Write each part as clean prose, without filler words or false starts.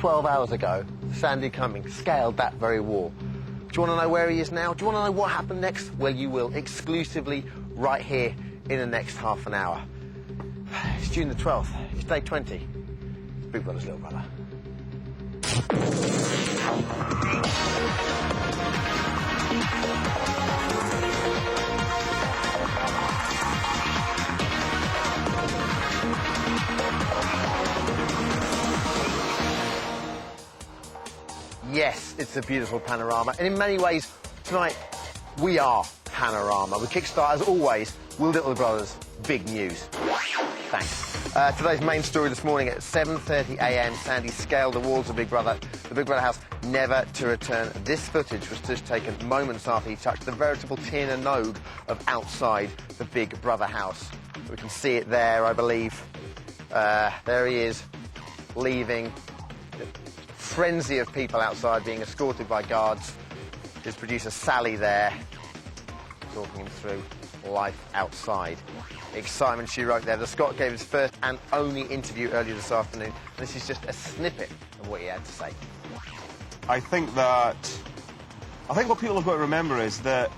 12 hours ago, Sandy Cummings scaled that very wall. Do you want to know where he is now? Do you want to know what happened next? Well, you will, exclusively right here in the next half an hour. It's June the 12th. It's day 20. It's Big Brother's little brother. Yes, it's a beautiful panorama, and in many ways, tonight, we are Panorama. We kickstart, as always, with Little Brother's big news. Thanks. Today's main story this morning at 7:30 a.m, Sandy scaled the walls of the Big Brother house, never to return. This footage was just taken moments after he touched the veritable tin and nogue of outside the Big Brother house. We can see it there, I believe. There he is, leaving. Frenzy of people outside being escorted by guards. His producer Sally there, talking him through life outside. Excitement, she wrote there. The Scot gave his first and only interview earlier this afternoon. This is just a snippet of what he had to say. I think what people have got to remember is that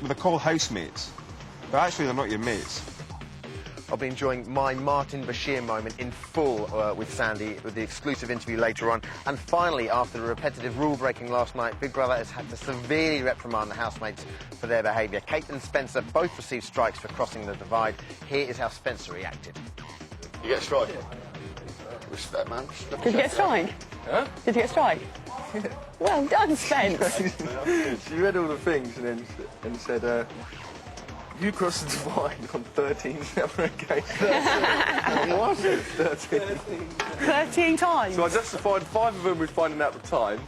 they're called housemates, but actually they're not your mates. I'll be enjoying my Martin Bashir moment in full with Sandy, with the exclusive interview later on. And finally, after the repetitive rule-breaking last night, Big Brother has had to severely reprimand the housemates for their behaviour. Kate and Spencer both received strikes for crossing the divide. Here is how Spencer reacted. You get a strike? Respect, man. Did you get a strike? Huh? Did you get a strike? Well done, Spence. She read all the things and said, you crossed the divide on 13 separate occasions. What? 13. 13 times? So I justified 5 of them with finding out the time,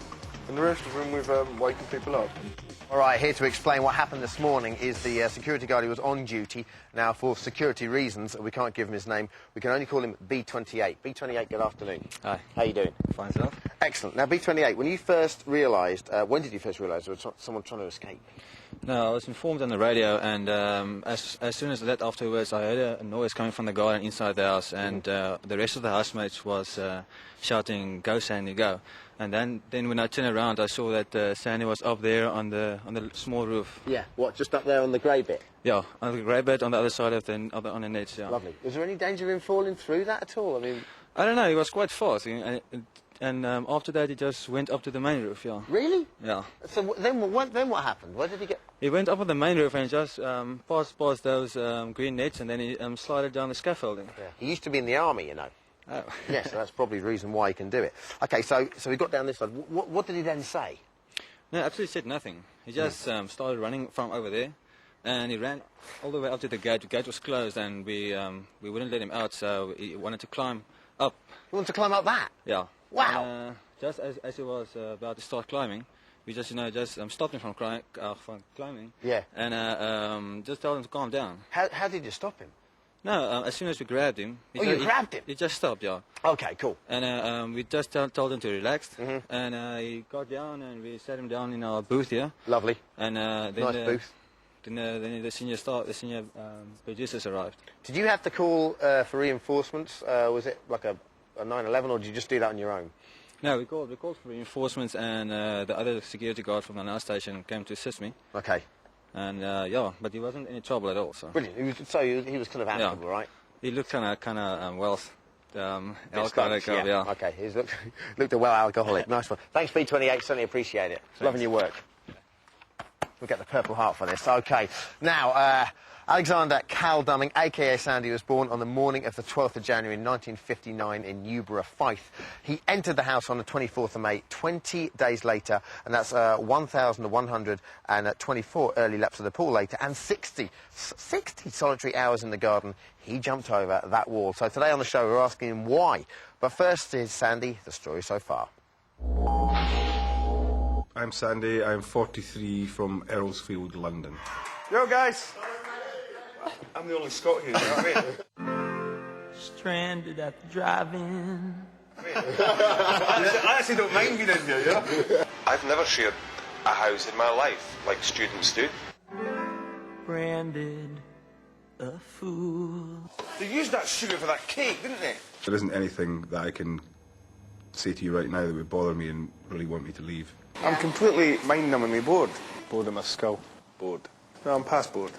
and the rest of them with waking people up. All right, here to explain what happened this morning is the security guard who was on duty. Now, for security reasons, we can't give him his name. We can only call him B28. B28, good afternoon. Hi. How you doing? Fine, sir. Excellent. Now, B28, when you first realised, when did you first realise there was someone trying to escape? No, I was informed on the radio, and as soon as that afterwards, I heard a noise coming from the garden inside the house, and the rest of the housemates was shouting, "Go, Sandy, go!" And then when I turned around, I saw that Sandy was up there on the small roof. Yeah. What? Just up there on the grey bit? Yeah, on the grey bit on the other side of on the nets. Yeah. Lovely. Was there any danger of him falling through that at all? I mean, I don't know. He was quite fast, and after that, he just went up to the main roof. Yeah. Really? Yeah. So then what happened? Where did he get? He went up on the main roof and just passed those green nets, and then he slided down the scaffolding. Yeah. He used to be in the army, you know. Oh. Yes, so that's probably the reason why he can do it. OK, so he got down this side. What did he then say? No, absolutely said nothing. He just started running from over there, and he ran all the way up to the gate. The gate was closed, and we wouldn't let him out, so he wanted to climb up. He wanted to climb up that? Yeah. Wow. And, just as he was about to start climbing, we just stopped him from climbing. Yeah. And just told him to calm down. How did you stop him? No, as soon as we grabbed him... you grabbed him? He just stopped, yeah. OK, cool. And we just told him to relax, and he got down, and we sat him down in our booth here. Lovely. And then nice booth. Then the senior producers arrived. Did you have to call for reinforcements? Was it like a 9/11, or did you just do that on your own? No, we called for reinforcements, and the other security guard from the NAS station came to assist me. OK. And yeah, but he wasn't in any trouble at all. So brilliant. He was kind of amicable, right? He looked kind of well, alcoholic. Yeah. OK, he looked a well alcoholic. Nice one. Thanks, B28. Certainly appreciate it. Thanks. Loving your work. We'll get the Purple Heart for this. OK. Now, Alexander Cal Dumming, a.k.a. Sandy, was born on the morning of the 12th of January 1959 in Newborough, Fife. He entered the house on the 24th of May, 20 days later, and that's 1,124 early laps of the pool later, and 60 solitary hours in the garden. He jumped over that wall. So today on the show, we're asking him why. But first is Sandy, the story so far. I'm Sandy, I'm 43 from Earlsfield, London. Yo, guys! I'm the only Scot here, you know what I mean? Stranded at the drive-in. I actually don't mind being in here, yeah? I've never shared a house in my life like students do. Branded a fool. They used that sugar for that cake, didn't they? There isn't anything that I can say to you right now that would bother me and really want me to leave. I'm completely mind-numbingly bored. Bored of my skull. Bored. No, I'm past bored.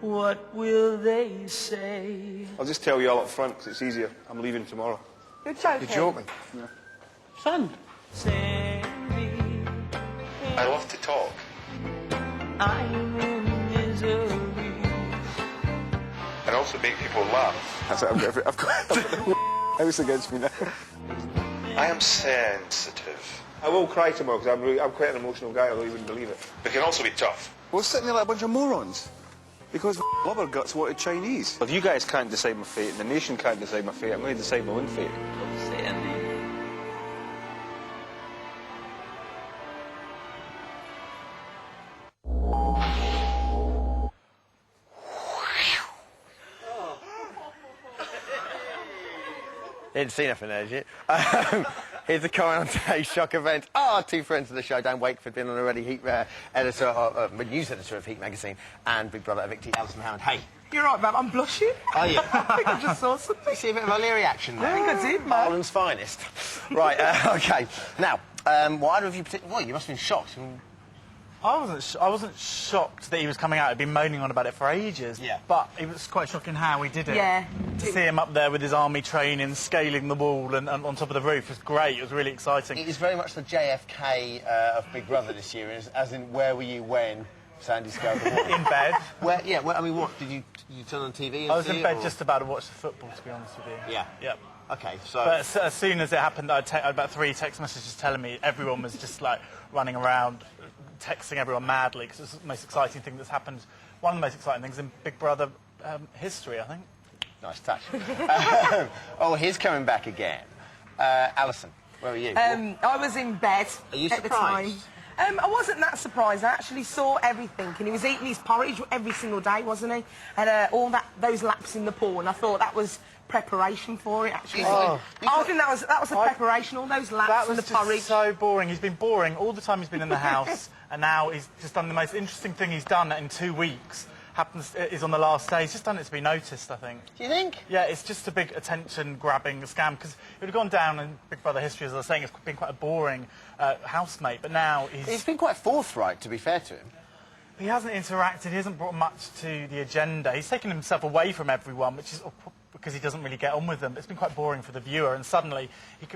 What will they say? I'll just tell you all up front because it's easier. I'm leaving tomorrow. You're joking. You're joking? Yeah. Fun. Send me. I love to talk. I'm in misery. And also make people laugh. That's it. I've got house against me now. I am sensitive. I will cry tomorrow because I'm quite an emotional guy, although you wouldn't believe it. But can also be tough. We're sitting there like a bunch of morons. Because blubberguts wanted Chinese. If you guys can't decide my fate and the nation can't decide my fate, I'm going to decide my own fate. Sandy. Didn't see nothing there, did you? Here's the comment on today's shock event. Two friends of the show, Dan Wakeford, been on already, news editor of Heat magazine, and Big Brother Evictee, Alison Howard. Hey. You're right, man. I'm blushing. Are you? I think I just saw something. You see a bit of O'Leary action there? I think I did, man. Ireland's finest. Right, OK. Now, what either of you well, you must have been shocked. I wasn't shocked that he was coming out. I'd been moaning on about it for ages. Yeah. But it was quite shocking how he did it. Yeah. To see him up there with his army training, scaling the wall and on top of the roof was great. It was really exciting. It is very much the JFK of Big Brother this year, as in where were you when Sandy scaled the wall? In bed. I mean, what, did you turn on TV and I was see in it, bed or? just about to watch the football, to be honest with you. Yeah. Yep. OK, so... But as soon as it happened, I had about 3 text messages telling me everyone was just, like, running around, texting everyone madly, because it's the most exciting thing that's happened. One of the most exciting things in Big Brother history, I think. Nice touch. He's coming back again. Alison, where were you? I was in bed Are you at the time. surprised? I wasn't that surprised. I actually saw everything, and he was eating his porridge every single day, wasn't he? And all those laps in the pool, and I thought that was preparation for it. Actually, I think that was a preparation. All those laps That and was the porridge. just so boring. He's been boring all the time he's been in the house, and now he's just done the most interesting thing he's done in 2 weeks. Is on the last day. He's just done it to be noticed, I think. Do you think? Yeah, it's just a big attention-grabbing scam, because it would have gone down in Big Brother history, as I was saying, it's been quite a boring housemate, but now He's been quite forthright, to be fair to him. he hasn't interacted, he hasn't brought much to the agenda. He's taken himself away from everyone, which is because he doesn't really get on with them. It's been quite boring for the viewer, and suddenly he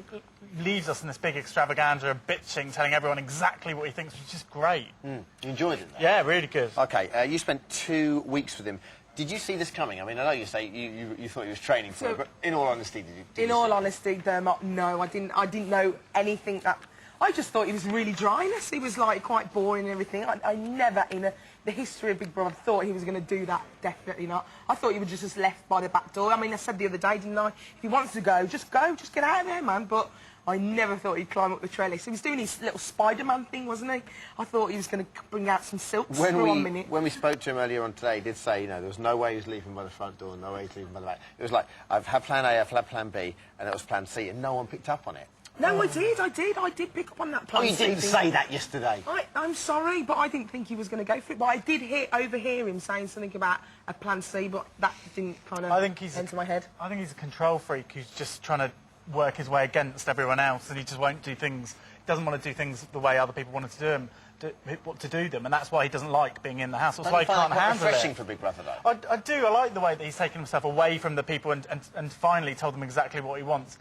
leaves us in this big extravaganza of bitching, telling everyone exactly what he thinks, which is just great. You enjoyed it, though? Yeah, really good. OK, you spent 2 weeks with him. Did you see this coming? I mean, I know you say you thought he was training for it, but in all honesty, did you In all honesty, Dermot, no, I didn't know anything that... I just thought he was really dryness. He was, like, quite boring and everything. I never, in the history of Big Brother, thought he was going to do that. Definitely not. I thought he would just left by the back door. I mean, I said the other day, didn't I? If he wants to go, just get out of there, man. But I never thought he'd climb up the trellis. He was doing his little Spider-Man thing, wasn't he? I thought he was going to bring out some silks for 1 minute. When we spoke to him earlier on today, he did say, there was no way he was leaving by the front door, no way he was leaving by the back. It was like, I've had plan A, I've had plan B, and it was plan C, and no one picked up on it. No, I did pick up on that plan. You didn't say that yesterday. I'm sorry, but I didn't think he was going to go for it. But I did overhear him saying something about a plan C, but that didn't kind of enter my head. I think he's a control freak who's just trying to work his way against everyone else, and he just won't do things. He doesn't want to do things the way other people wanted to do them, and that's why he doesn't like being in the house. That's why he can't handle it. Refreshing for Big Brother, though. I do. I like the way that he's taken himself away from the people and finally told them exactly what he wants.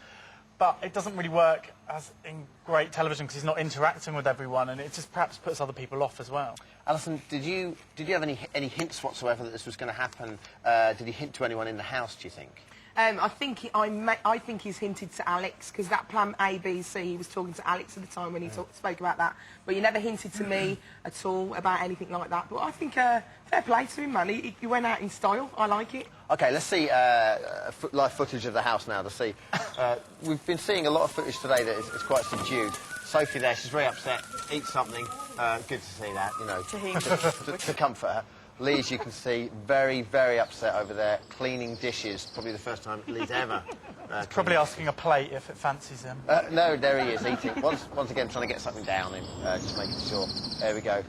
But it doesn't really work as in great television because he's not interacting with everyone, and it just perhaps puts other people off as well. Alison, did you have any hints whatsoever that this was going to happen? Did he hint to anyone in the house, do you think? I think he's hinted to Alex, because that plan A, B, C, he was talking to Alex at the time when he spoke about that. But he never hinted to me at all about anything like that. But I think fair play to him, man. He went out in style. I like it. OK, let's see live footage of the house now to see. We've been seeing a lot of footage today that is quite subdued. Sophie there, she's very upset. Eat something. Good to see that, to comfort her. Lee, as you can see, very, very upset over there, cleaning dishes. Probably the first time Lee's ever. Probably asking a plate if it fancies him. No, there he is, eating. Once again, trying to get something down him, just making sure. There we go.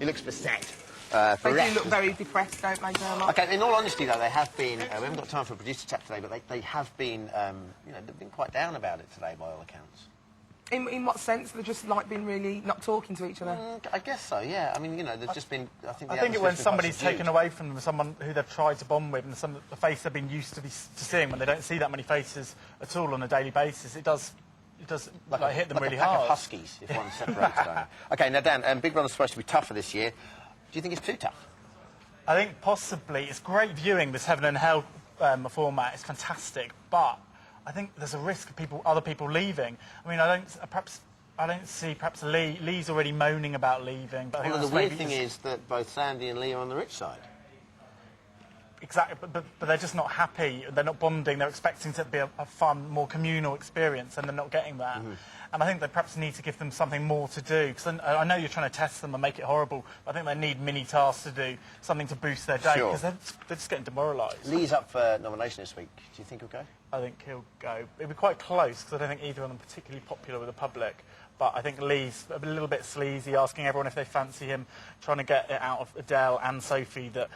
He looks beset. for They rest. do look very depressed, don't they, Dermot? Okay, in all honesty, though, they have been... we haven't got time for a producer chat today, but they have been, they've been quite down about it today, by all accounts. In what sense? They've just, like, been really not talking to each other? I guess so, yeah. I mean, they've just been... I think it when somebody's taken away from them, someone who they've tried to bond with, and the face they've been used to seeing, when they don't see that many faces at all on a daily basis, it does hit them really like a pack hard. of huskies, if one separates them. OK, now, Dan, Big Brother's supposed to be tougher this year. Do you think it's too tough? I think possibly. It's great viewing, this Heaven and Hell format. It's fantastic, but I think there's a risk of other people leaving. I mean, I don't see Lee's already moaning about leaving. But I think Well, that's the weird maybe thing is that both Sandy and Lee are on the rich side. Exactly, but they're just not happy. They're not bonding. They're expecting it to be a fun, more communal experience, and they're not getting that. And I think they perhaps need to give them something more to do. Because I know you're trying to test them and make it horrible, but I think they need mini tasks to do, something to boost their day, because they're just getting demoralised. Lee's up for nomination this week. Do you think he'll go? I think he'll go. It'll be quite close, because I don't think either of them are particularly popular with the public. But I think Lee's a little bit sleazy, asking everyone if they fancy him, trying to get it out of Adele and Sophie that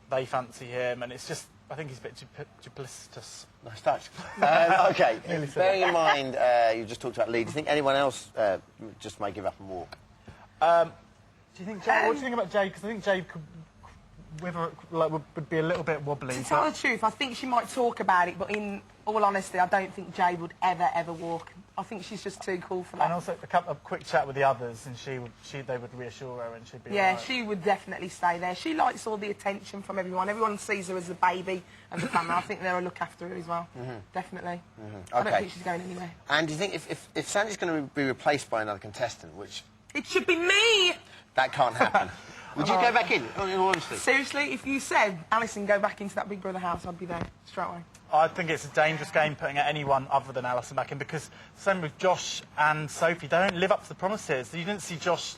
they fancy him, and it's just, I think he's a bit duplicitous. Nice touch. OK, bearing in mind you just talked about Lee, do you think anyone else just may give up and walk? Do you think Jade, what do you think about Jade? Because I think Jade would be a little bit wobbly. To tell the truth, I think she might talk about it, but in all honesty, I don't think Jade would ever walk. I think she's just too cool for that. And also a quick chat with the others, and they would reassure her, and she'd be Yeah, all right. she would definitely stay there. She likes all the attention from everyone. Everyone sees her as the baby and the family. I think they'll look after her as well. Definitely. I don't think she's going anywhere. And do you think if Sandy's going to be replaced by another contestant, which... It should be me! That can't happen. Would you go back in all honesty? Seriously, if you said, Alison, go back into that Big Brother house, I'd be there straight away. I think it's a dangerous game putting anyone other than Alison back in, because same with Josh and Sophie, they don't live up to the promises. You didn't see Josh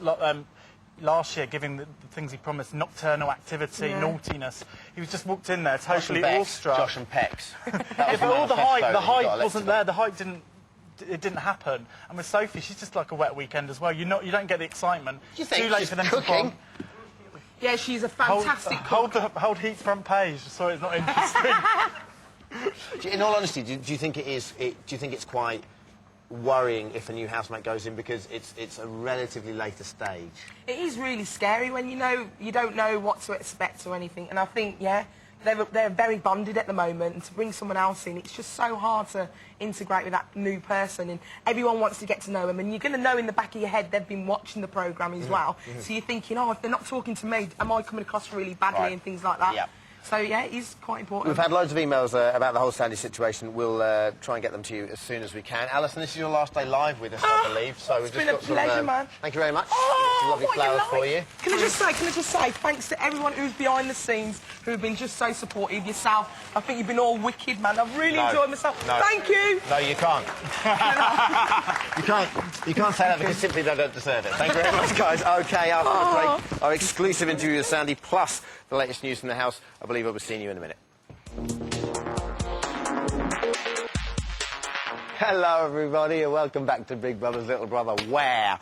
last year giving the things he promised, nocturnal activity, naughtiness. He was just walked in there totally awestruck. Josh and Pecs. But all the hype wasn't there. The hype didn't happen. And with Sophie, she's just like a wet weekend as well. You don't get the excitement. Do you think too late she's for them cooking? to bond. Yeah, she's a fantastic cook. Hold Heat's front page, so it's not interesting. In all honesty, do you think it is? Do you think it's quite worrying if a new housemate goes in, because it's a relatively later stage? It is really scary when you don't know what to expect or anything. And I think, they're very bonded at the moment, and to bring someone else in, it's just so hard to integrate with that new person, and everyone wants to get to know them, and you're going to know in the back of your head they've been watching the programme as well. So you're thinking, if they're not talking to me, am I coming across really badly and things like that? Yeah. So, it is quite important. We've had loads of emails about the whole Sandy situation. We'll try and get them to you as soon as we can. Alison, this is your last day live with us, I believe. So we've It's been a pleasure, man. Thank you very much. Oh, Lovely what flowers you like. for you. Can I just say, thanks to everyone who's behind the scenes, who've been just so supportive. Yourself, I think you've been all wicked, man. I've really enjoyed myself. No. Thank you. No, you can't. You can't say that because simply they don't deserve it. Thank you very much, guys. OK, after the break, our exclusive interview with Sandy, plus the latest news from the house. I believe I'll be seeing you in a minute. Hello, everybody, and welcome back to Big Brother's Little Brother, where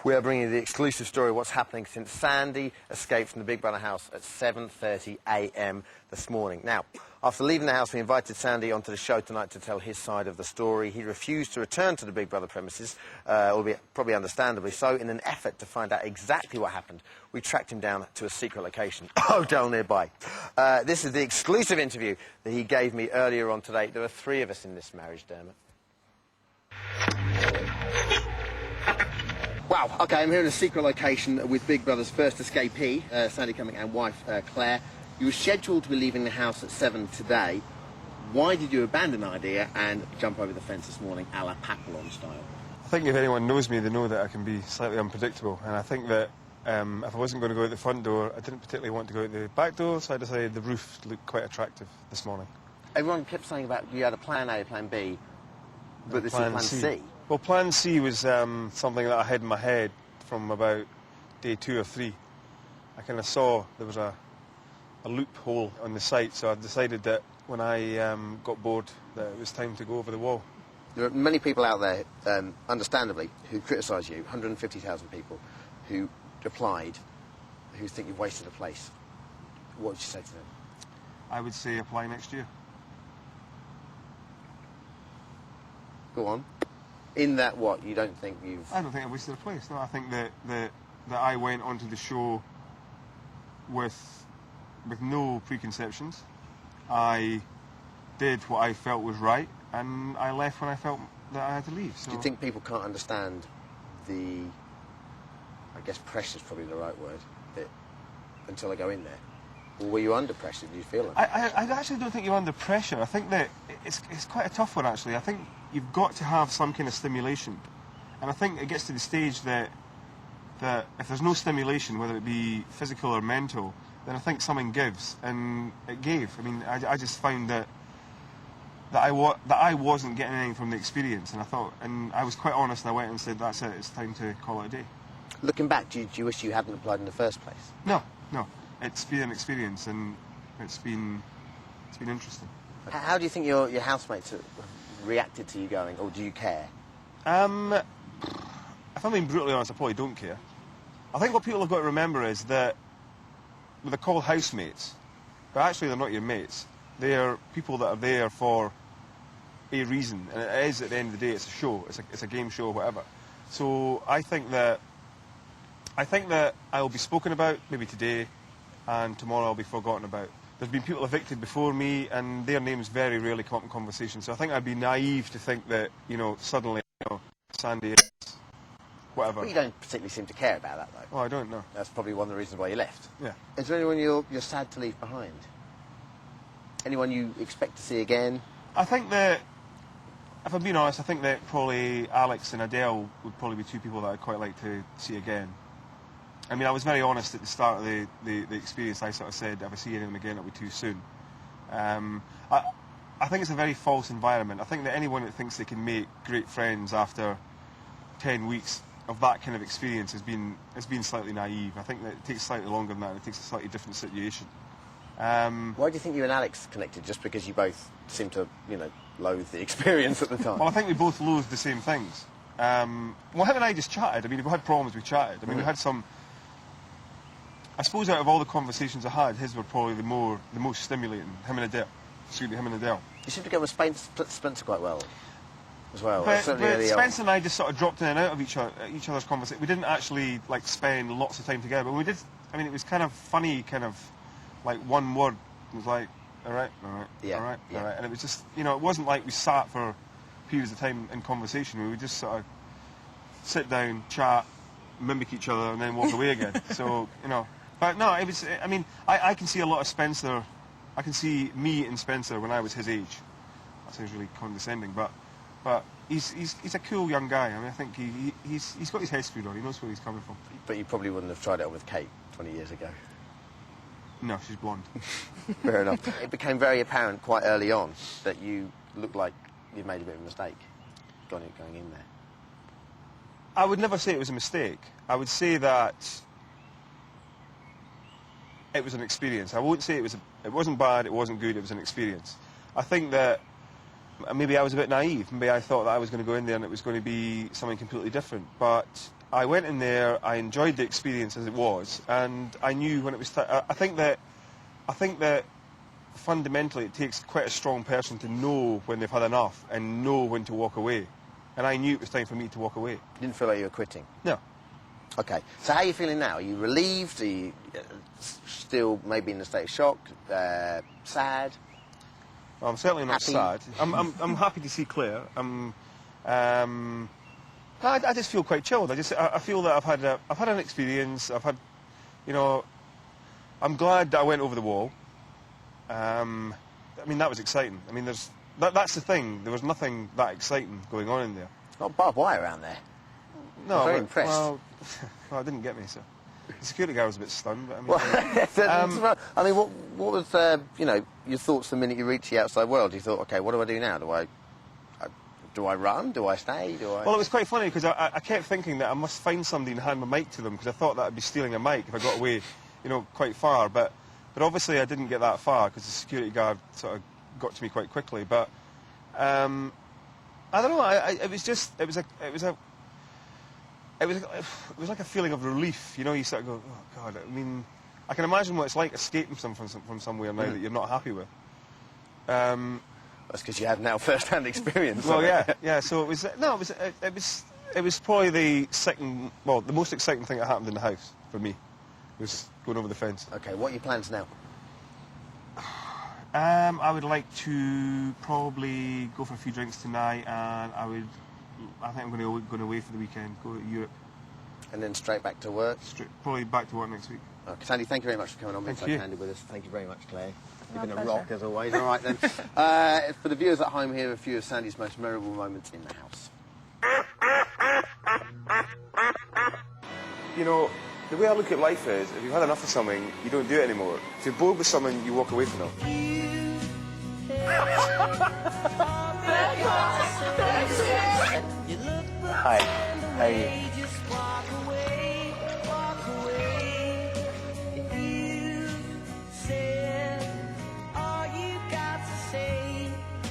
we are bringing you the exclusive story of what's happening since Sandy escaped from the Big Brother house at 7:30 a.m. this morning. Now, after leaving the house, we invited Sandy onto the show tonight to tell his side of the story. He refused to return to the Big Brother premises, albeit probably understandably so. In an effort to find out exactly what happened, we tracked him down to a secret location, a hotel nearby. This is the exclusive interview that he gave me earlier on today. There are 3 of us in this marriage, Dermot. Wow, OK, I'm here in a secret location with Big Brother's first escapee, Sandy Cumming, and wife, Claire. You were scheduled to be leaving the house at 7 today. Why did you abandon the idea and jump over the fence this morning, a la Papillon style? I think if anyone knows me, they know that I can be slightly unpredictable, and I think that if I wasn't going to go out the front door, I didn't particularly want to go out the back door, so I decided the roof looked quite attractive this morning. Everyone kept saying about you had a plan A, plan B, but this is plan C. Well, plan C was something that I had in my head from about day 2 or 3. I kind of saw there was a loophole on the site, so I decided that when I got bored that it was time to go over the wall. There are many people out there, understandably, who criticise you, 150,000 people who applied who think you've wasted a place, what would you say to them? I would say apply next year. Go on. In that what? You don't think you've... I don't think I wasted a place. No, I think that I went onto the show with no preconceptions. I did what I felt was right, and I left when I felt that I had to leave. So. Do you think people can't understand the... I guess pressure's probably the right word, until they go in there? Or were you under pressure? Do you feel it? I actually don't think you're under pressure. I think that it's quite a tough one, actually. I think you've got to have some kind of stimulation. And I think it gets to the stage that if there's no stimulation, whether it be physical or mental, then I think something gives. And it gave. I mean, I just found that I wasn't getting anything from the experience. And I was quite honest, and I went and said, that's it, it's time to call it a day. Looking back, do you wish you hadn't applied in the first place? No. It's been an experience, and it's been interesting. How do you think your housemates have reacted to you going, or do you care? If I'm being brutally honest, I probably don't care. I think what people have got to remember is that they're called housemates, but actually they're not your mates. They're people that are there for a reason, and it is, at the end of the day, it's a show, it's a game show, whatever. So I think that I will be spoken about, maybe today, and tomorrow I'll be forgotten about. There's been people evicted before me, and their names very rarely come up in conversation. So I think I'd be naive to think that, suddenly, Sandy is whatever. Well, you don't particularly seem to care about that, though. Oh, I don't know. That's probably one of the reasons why you left. Yeah. Is there anyone you're sad to leave behind? Anyone you expect to see again? I think that, if I'm being honest, I think that probably Alex and Adele would probably be two people that I'd quite like to see again. I mean, I was very honest at the start of the experience. I sort of said, if I see anyone again, it'll be too soon. I think it's a very false environment. I think that anyone that thinks they can make great friends after 10 weeks of that kind of experience has been slightly naive. I think that it takes slightly longer than that, and it takes a slightly different situation. Why do you think you and Alex connected? Just because you both seem to, loathe the experience at the time? Well, I think we both loathed the same things. Him and I just chatted. I mean, if we had problems, we chatted. I mean, we had some... I suppose out of all the conversations I had, his were probably the most stimulating. Him and Adele. You seem to get with Spencer quite well, as well. But Spencer and I just sort of dropped in and out of each other's conversation. We didn't actually spend lots of time together, but we did. I mean, it was kind of funny, one word. It was like, all right, yeah, all right, yeah. all right, and it was just, it wasn't like we sat for periods of time in conversation. We would just sort of sit down, chat, mimic each other, and then walk away again. So, But no, it was. I mean, I can see a lot of Spencer. I can see me and Spencer when I was his age. That sounds really condescending, but he's a cool young guy. I mean, I think he's got his head screwed on. He knows where he's coming from. But you probably wouldn't have tried it on with Kate 20 years ago. No, she's blonde. Fair enough. It became very apparent quite early on that you looked like you'd made a bit of a mistake going in there. I would never say it was a mistake. I would say that it was an experience. I won't say it wasn't bad, it wasn't good, it was an experience. I think that maybe I was a bit naive. Maybe I thought that I was going to go in there and it was going to be something completely different. But I went in there, I enjoyed the experience as it was, and I knew when it was time. I think that fundamentally it takes quite a strong person to know when they've had enough and know when to walk away. And I knew it was time for me to walk away. You didn't feel like you were quitting? No. Okay, so how are you feeling now? Are you relieved? Are you still maybe in a state of shock? Sad? Well, I'm certainly not Happy? sad. I'm happy to see Claire. I just feel quite chilled. I feel that I've had an experience. I'm glad that I went over the wall. I mean, that was exciting. I mean, that's the thing. There was nothing that exciting going on in there. Not barbed wire around there. No, I'm very impressed. Well, it didn't get me, so. The security guy was a bit stunned, but I mean... Well, I mean, what was, your thoughts the minute you reached the outside world? You thought, OK, what do I do now? Do I run? Do I stay? Well, it was quite funny, because I kept thinking that I must find somebody and hand my mic to them, because I thought that I'd be stealing a mic if I got away, quite far. But obviously I didn't get that far, because the security guard sort of got to me quite quickly. But, I don't know, it was it was like a feeling of relief, you know. You sort of go, oh God. I mean, I can imagine what it's like escaping from somewhere now that you're not happy with. That's because you have now first-hand experience. Well, yeah. So it was it was probably the most exciting thing that happened in the house for me was going over the fence. Okay, what are your plans now? I would like to probably go for a few drinks tonight, and I think I'm going away for the weekend, go to Europe. And then straight back to work? Probably back to work next week. Okay, Sandy, thank you very much for coming on, being so you. candid with us. Thank you very much, Claire. You've My been a pleasure. rock, as always. All right, then. For the viewers at home, here are a few of Sandy's most memorable moments in the house. You know, the way I look at life is, if you've had enough of something, you don't do it anymore. If you're bored with something, you walk away from it. Hi. How are you?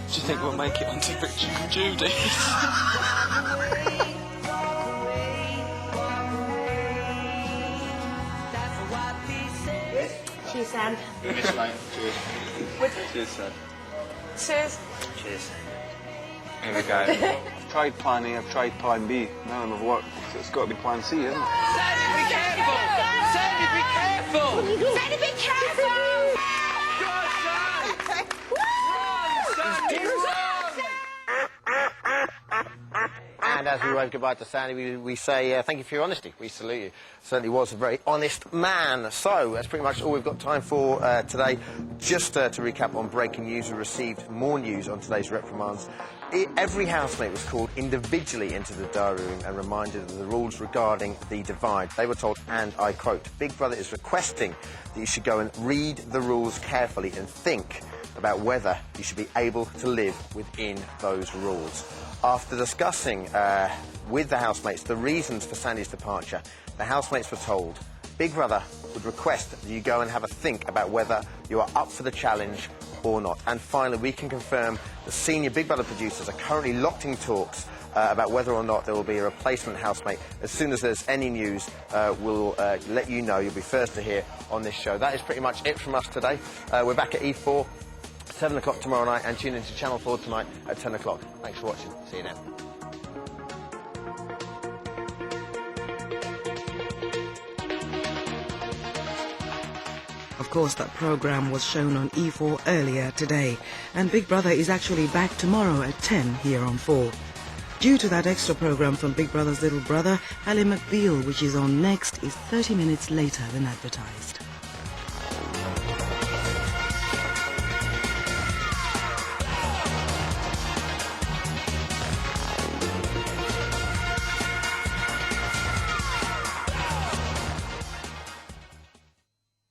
Do you think we'll make it onto Richard and Judy? Cheers, Sam. Cheers, mate. Cheers. Cheers, Sam. Cheers. Cheers. Here we go. I've tried plan A, I've tried plan B. None of them have worked. So it's got to be plan C, isn't it? Sandy, be careful! Sandy, be careful! Sandy, be careful! And as we wave goodbye to Sandy, we say thank you for your honesty. We salute you. Certainly was a very honest man. So that's pretty much all we've got time for today. Just to recap on breaking news, we received more news on today's reprimands. Every housemate was called individually into the diary room and reminded of the rules regarding the divide. They were told, and I quote, Big Brother is requesting that you should go and read the rules carefully and think about whether you should be able to live within those rules. After discussing with the housemates the reasons for Sandy's departure, the housemates were told Big Brother would request that you go and have a think about whether you are up for the challenge or not. And finally, we can confirm the senior Big Brother producers are currently locked in talks about whether or not there will be a replacement housemate. As soon as there's any news, we'll let you know. You'll be first to hear on this show. That is pretty much it from us today. We're back at E4. 7 o'clock tomorrow night, and tune into Channel 4 tonight at 10 o'clock. Thanks for watching. See you now. Of course, that programme was shown on E4 earlier today, and Big Brother is actually back tomorrow at 10 here on 4. Due to that extra programme from Big Brother's little brother, Ally McBeal, which is on next, is 30 minutes later than advertised.